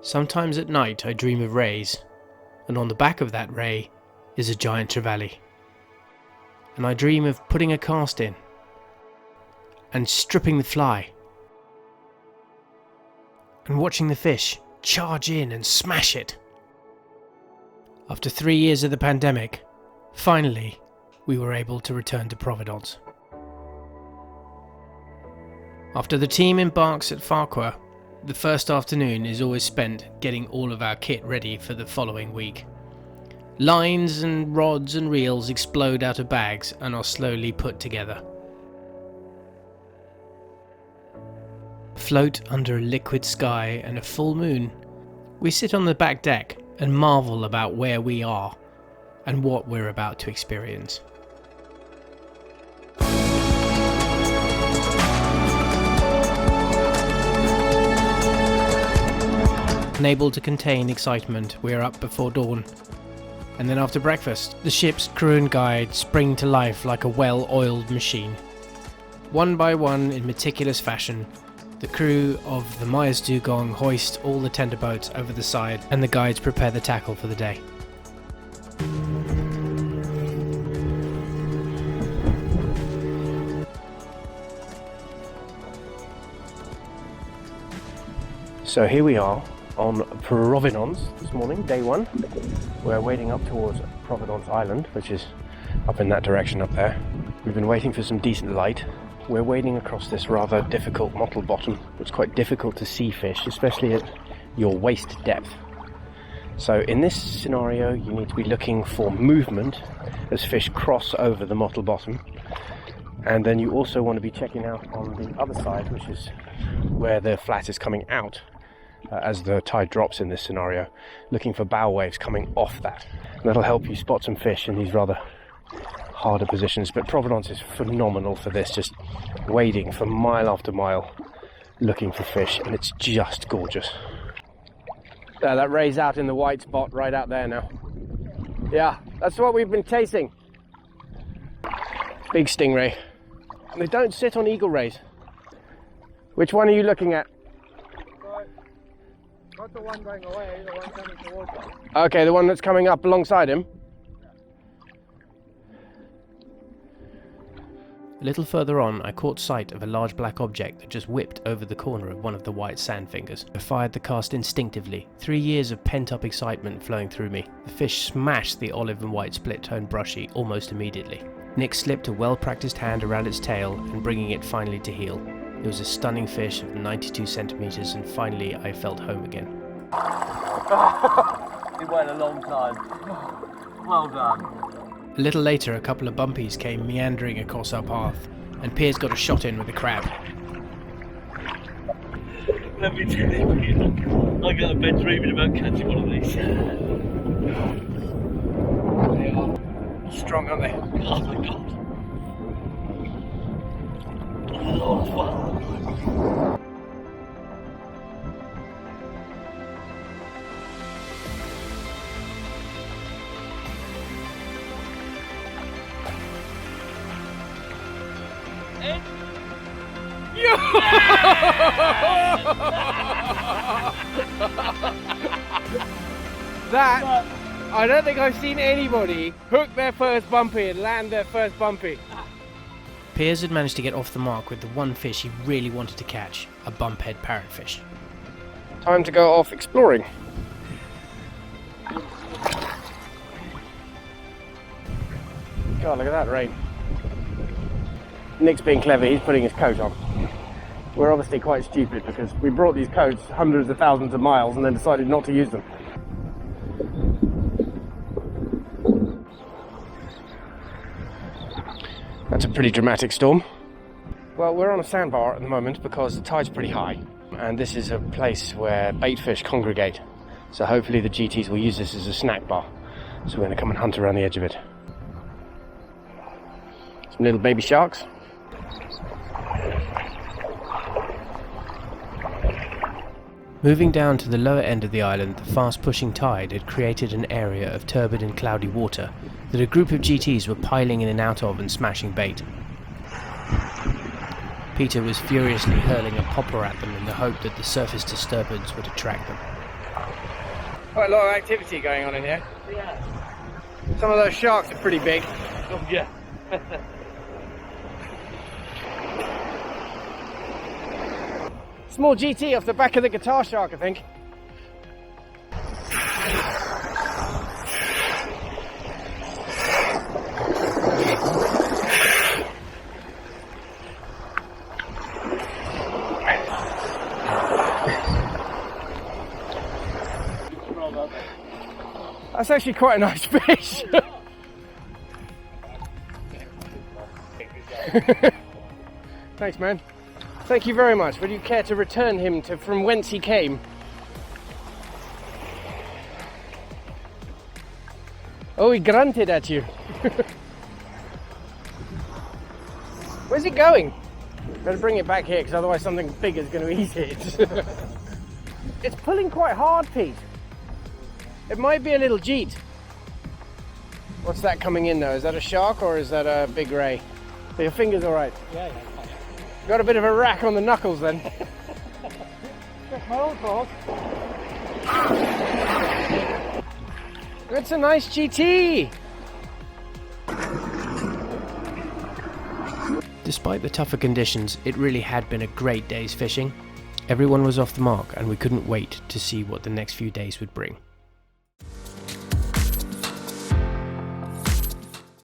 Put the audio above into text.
Sometimes at night I dream of rays, and on the back of that ray is a giant trevally. And I dream of putting a cast in, and stripping the fly, and watching the fish charge in and smash it. After 3 years of the pandemic, finally we were able to return to Providence. After the team embarks at Farquhar, the first afternoon is always spent getting all of our kit ready for the following week. Lines and rods and reels explode out of bags and are slowly put together. Afloat under a liquid sky and a full moon, we sit on the back deck and marvel about where we are and what we're about to experience. Unable to contain excitement, we are up before dawn. And then after breakfast, the ship's crew and guide spring to life like a well-oiled machine. One by one, in meticulous fashion, the crew of the Myers Dugong hoist all the tender boats over the side and the guides prepare the tackle for the day. So here we are on Providence this morning, day one. We're wading up towards Providence Island, which is up in that direction up there. We've been waiting for some decent light. We're wading across this rather difficult mottled bottom. It's quite difficult to see fish, especially at your waist depth. So in this scenario, you need to be looking for movement as fish cross over the mottled bottom. And then you also want to be checking out on the other side, which is where the flat is coming out. As the tide drops in this scenario, looking for bow waves coming off that. And that'll help you spot some fish in these rather harder positions. But Providence is phenomenal for this, just wading for mile after mile, looking for fish, and it's just gorgeous. There, that ray's out in the white spot right out there now. Yeah, that's what we've been chasing. Big stingray. They don't sit on eagle rays. Which one are you looking at? Not the one going away, the one coming towards us. Okay, the one that's coming up alongside him. A little further on, I caught sight of a large black object that just whipped over the corner of one of the white sand fingers. I fired the cast instinctively, 3 years of pent-up excitement flowing through me. The fish smashed the olive and white split-tone brushy almost immediately. Nick slipped a well-practiced hand around its tail and bringing it finally to heel. It was a stunning fish of 92 centimeters, and finally I felt home again. It went a long time. Well done. A little later, a couple of bumpies came meandering across our path, and Piers got a shot in with a crab. Let me tell you, I got a bed dreaming about catching one of these. They are Strong, aren't they? oh my god. Oh, wow. That, I don't think I've seen anybody hook their first bumpy and land their first bumpy. Piers had managed to get off the mark with the one fish he really wanted to catch, a bumphead parrotfish. Time to go off exploring. God, look at that rain. Nick's being clever, he's putting his coat on. We're obviously quite stupid because we brought these coats hundreds of thousands of miles and then decided not to use them. That's a pretty dramatic storm. Well, we're on a sandbar at the moment because the tide's pretty high, and this is a place where bait fish congregate. So hopefully the GTs will use this as a snack bar. So we're going to come and hunt around the edge of it. Some little baby sharks. Moving down to the lower end of the island, the fast-pushing tide had created an area of turbid and cloudy water that a group of GTs were piling in and out of and smashing bait. Peter was furiously hurling a popper at them in the hope that the surface disturbance would attract them. Quite a lot of activity going on in here. Yeah. Some of those sharks are pretty big. Oh, yeah. Small GT off the back of the guitar shark, I think. That's actually quite a nice fish. Thanks, man. Thank you very much. Would you care to return him to from whence he came? Oh, he grunted at you. Where's he going? Better bring it back here, because otherwise something big is going to eat it. It's pulling quite hard, Pete. It might be a little jeet. What's that coming in though? Is that a shark or is that a big ray? Are your fingers all right? Yeah. Got a bit of a rack on the knuckles then. That's my old fault. It's a nice GT. Despite the tougher conditions, it really had been a great day's fishing. Everyone was off the mark and we couldn't wait to see what the next few days would bring.